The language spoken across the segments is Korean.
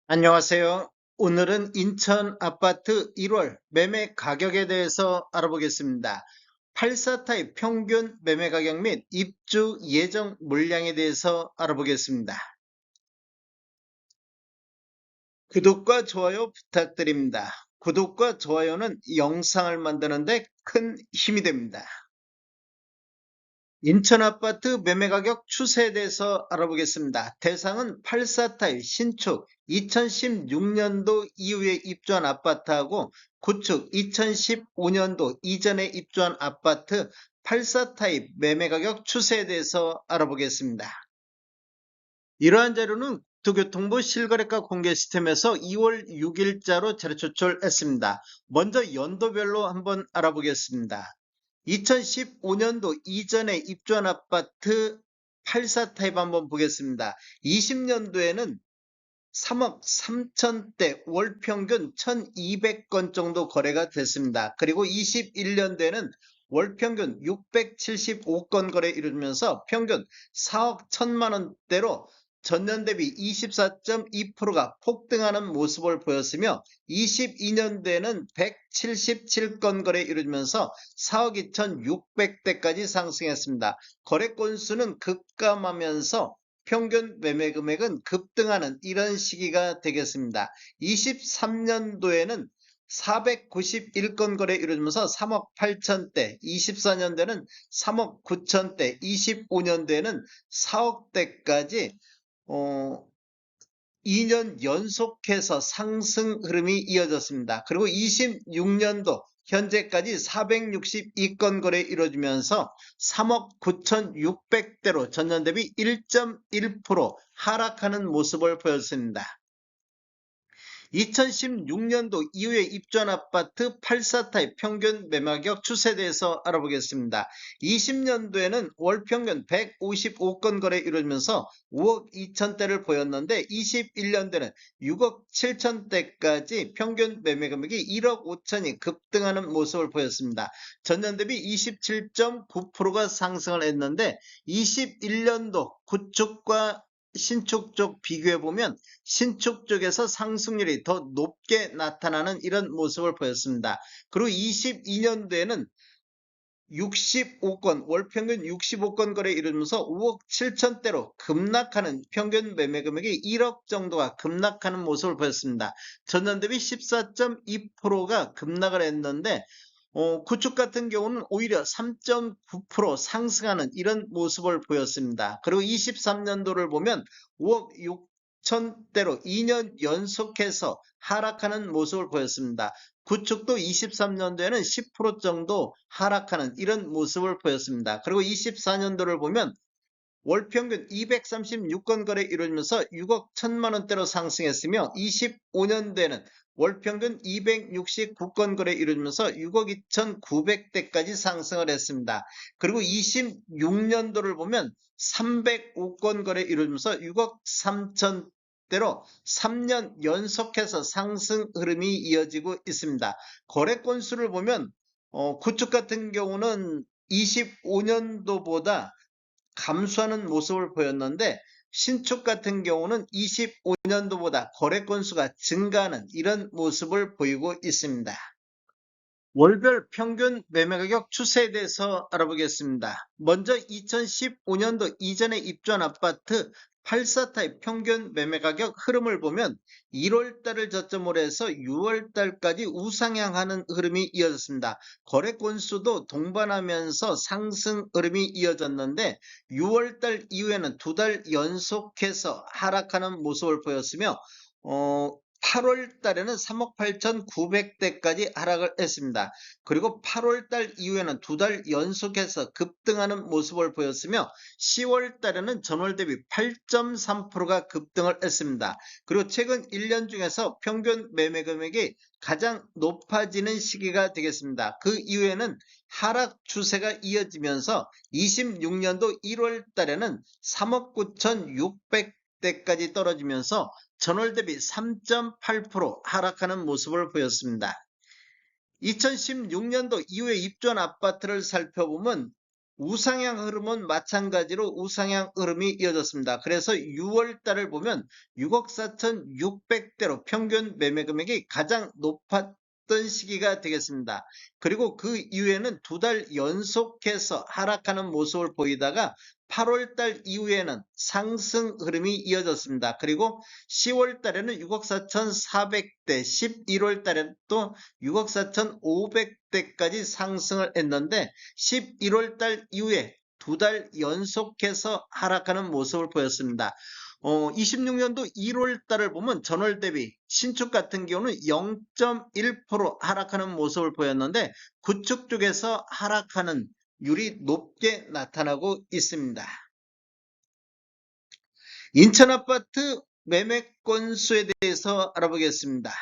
안녕하세요. 오늘은 인천 아파트 1월 매매 가격에 대해서 알아보겠습니다. 84 타입 평균 매매 가격 및 입주 예정 물량에 대해서 알아보겠습니다. 구독과 좋아요 부탁드립니다. 구독과 좋아요는 영상을 만드는데 큰 힘이 됩니다. 인천 아파트 매매 가격 추세에 대해서 알아보겠습니다. 대상은 84 타입 신축 2016년도 이후에 입주한 아파트하고 구축 2015년도 이전에 입주한 아파트 84 타입 매매 가격 추세에 대해서 알아보겠습니다. 이러한 자료는 국토교통부 실거래가 공개 시스템에서 2월 6일자로 자료 조철했습니다. 먼저 연도별로 한번 알아보겠습니다. 2015년도 이전에 입주한 아파트 84 타입 한번 보겠습니다. 20년도에는 3억 3천대 월 평균 1200건 정도 거래가 됐습니다. 그리고 21년도에는 월 평균 675건 거래 이루면서 평균 4억 1천만 원대로 전년 대비 24.2%가 폭등하는 모습을 보였으며 22년도에는 177건 거래 이루면서 4억 2,600대까지 상승했습니다. 거래 건수는 급감하면서 평균 매매 금액은 급등하는 이런 시기가 되겠습니다. 23년도에는 491건 거래 이루면서 3억 8천대, 24년도에는 3억 9천대, 25년도에는 4억대까지 2년 연속해서 상승 흐름이 이어졌습니다. 그리고 26년도 현재까지 462건 거래 이루어지면서 3억 9,600대로 전년 대비 1.1% 하락하는 모습을 보였습니다. 2016년도 이후에 입주한 아파트 84 타입 평균 매매가격 추세에 대해서 알아보겠습니다. 20년도에는 월 평균 155건 거래 이루어지면서 5억 2천대를 보였는데 21년도에는 6억 7천대까지 평균 매매 금액이 1억 5천이 급등하는 모습을 보였습니다. 전년 대비 27.9%가 상승을 했는데 21년도 구축과 신축 쪽 비교해 보면 신축 쪽에서 상승률이 더 높게 나타나는 이런 모습을 보였습니다. 그리고 22년도에는 65건, 월평균 65건 거래 이루면서 5억 7천대로 급락하는 평균 매매 금액이 1억 정도가 급락하는 모습을 보였습니다. 전년 대비 14.2%가 급락을 했는데 구축 같은 경우는 오히려 3.9% 상승하는 이런 모습을 보였습니다. 그리고 23년도를 보면 5억 6천대로 2년 연속해서 하락하는 모습을 보였습니다. 구축도 23년도에는 10% 정도 하락하는 이런 모습을 보였습니다. 그리고 24년도를 보면 월 평균 236건 거래 이루어지면서 6억 1천만 원대로 상승했으며 25년도에는 월 평균 269건 거래 이루어지면서 6억 2,900대까지 상승을 했습니다. 그리고 26년도를 보면 305건 거래 이루어지면서 6억 3천대로 3년 연속해서 상승 흐름이 이어지고 있습니다. 거래 건수를 보면 구축 같은 경우는 25년도보다 감소하는 모습을 보였는데 신축 같은 경우는 25년도보다 거래 건수가 증가하는 이런 모습을 보이고 있습니다. 월별 평균 매매 가격 추세에 대해서 알아보겠습니다. 먼저 2015년도 이전에 입주한 아파트 84 타입 평균 매매 가격 흐름을 보면 1월 달을 저점으로 해서 6월 달까지 우상향하는 흐름이 이어졌습니다. 거래 건수도 동반하면서 상승 흐름이 이어졌는데 6월 달 이후에는 2달 연속해서 하락하는 모습을 보였으며 8월 달에는 3억 8,900대까지 하락을 했습니다. 그리고 8월 달 이후에는 2달 연속해서 급등하는 모습을 보였으며 10월 달에는 전월 대비 8.3%가 급등을 했습니다. 그리고 최근 1년 중에서 평균 매매 금액이 가장 높아지는 시기가 되겠습니다. 그 이후에는 하락 추세가 이어지면서 26년도 1월 달에는 3억 9,600대까지 떨어지면서 전월 대비 3.8% 하락하는 모습을 보였습니다. 2016년도 이후에 입주한 아파트를 살펴보면 우상향 흐름은 마찬가지로 우상향 흐름이 이어졌습니다. 그래서 6월 달을 보면 6억 4,600대로 평균 매매 금액이 가장 높았던 시기가 되겠습니다. 그리고 그 이후에는 2달 연속해서 하락하는 모습을 보이다가 8월 달 이후에는 상승 흐름이 이어졌습니다. 그리고 10월 달에는 6억 4,400대, 11월 달에는 또 6억 4,500대까지 상승을 했는데 11월 달 이후에 2달 연속해서 하락하는 모습을 보였습니다. 26년도 1월 달을 보면 전월 대비 신축 같은 경우는 0.1% 하락하는 모습을 보였는데 구축 쪽에서 하락하는 율이 높게 나타나고 있습니다. 인천 아파트 매매 건수에 대해서 알아보겠습니다.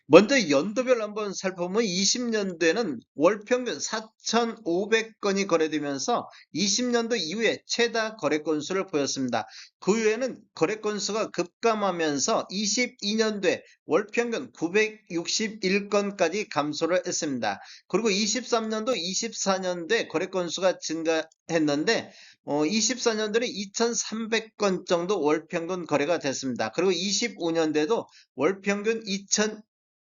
먼저 연도별 한번 살펴보면 20년도에는 월평균 4,500건이 거래되면서 20년도 이후에 최다 거래 건수를 보였습니다. 그 이후에는 거래 건수가 급감하면서 22년도에 월평균 961건까지 감소를 했습니다. 그리고 23년도, 24년도에 거래 건수가 증가했는데 24년도는 2,300건 정도 월평균 거래가 됐습니다. 그리고 25년도에도 월평균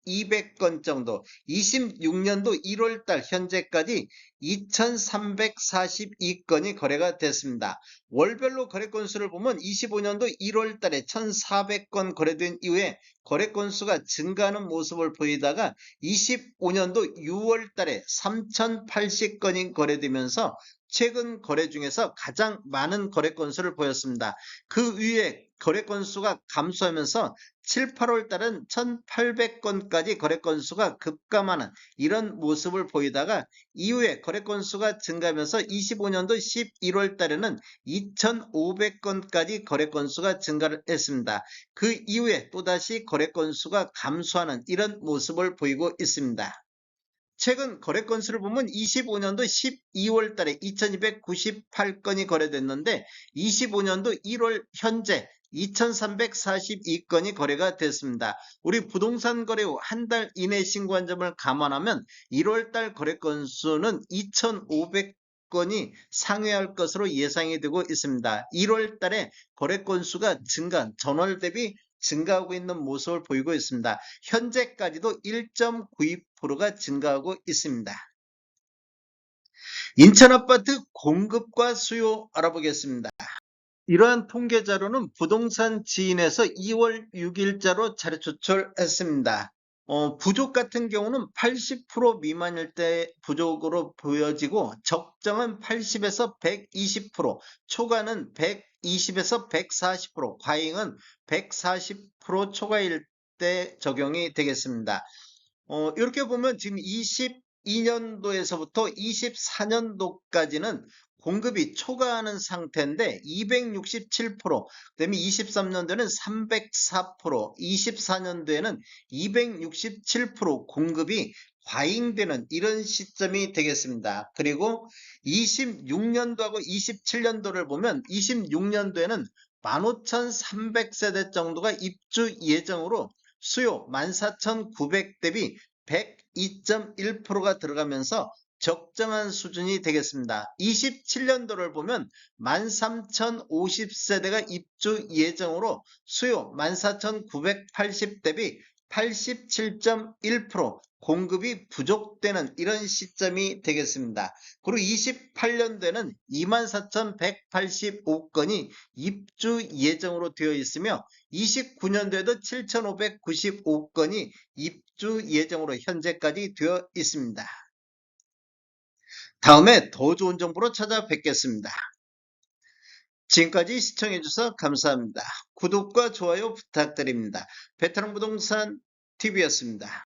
2,200건 정도, 26년도 1월달 현재까지 2,342건이 거래가 됐습니다. 월별로 거래 건수를 보면 25년도 1월달에 1,400건 거래된 이후에 거래 건수가 증가하는 모습을 보이다가 25년도 6월달에 3,080건이 거래되면서 최근 거래 중에서 가장 많은 거래 건수를 보였습니다. 그 위에 거래 건수가 감소하면서 7, 8월 달은 1,800건까지 거래 건수가 급감하는 이런 모습을 보이다가 이후에 거래 건수가 증가하면서 25년도 11월 달에는 2,500건까지 거래 건수가 증가를 했습니다. 그 이후에 또다시 거래 건수가 감소하는 이런 모습을 보이고 있습니다. 최근 거래 건수를 보면 25년도 12월 달에 2,298건이 거래됐는데 25년도 1월 현재 2,342건이 거래가 됐습니다. 우리 부동산 거래 후 한 달 이내 신고한 점을 감안하면 1월 달 거래 건수는 2,500건이 상회할 것으로 예상이 되고 있습니다. 1월 달에 거래 건수가 증가, 전월 대비 증가하고 있는 모습을 보이고 있습니다. 현재까지도 1.92%가 증가하고 있습니다. 인천 아파트 공급과 수요 알아보겠습니다. 이러한 통계 자료는 부동산 지인에서 2월 6일자로 자료 조철했습니다. 부족 같은 경우는 80% 미만일 때 부족으로 보여지고 적정은 80에서 120%, 초과는 120에서 140%, 과잉은 140% 초과일 때 적용이 되겠습니다. 이렇게 보면 지금 22년도에서부터 24년도까지는 공급이 초과하는 상태인데 267%, 그다음에 23년도에는 304%, 24년도에는 267% 공급이 과잉되는 이런 시점이 되겠습니다. 그리고 26년도하고 27년도를 보면 26년도에는 15,300세대 정도가 입주 예정으로 수요 14,900 대비 102.1%가 들어가면서 적정한 수준이 되겠습니다. 27년도를 보면 13,050세대가 입주 예정으로 수요 14,980 대비 87.1% 공급이 부족되는 이런 시점이 되겠습니다. 그리고 28년도에는 24,185건이 입주 예정으로 되어 있으며 29년도에도 7,595건이 입주 예정으로 현재까지 되어 있습니다. 다음에 더 좋은 정보로 찾아뵙겠습니다. 지금까지 시청해주셔서 감사합니다. 구독과 좋아요 부탁드립니다. 베테랑 부동산 TV였습니다.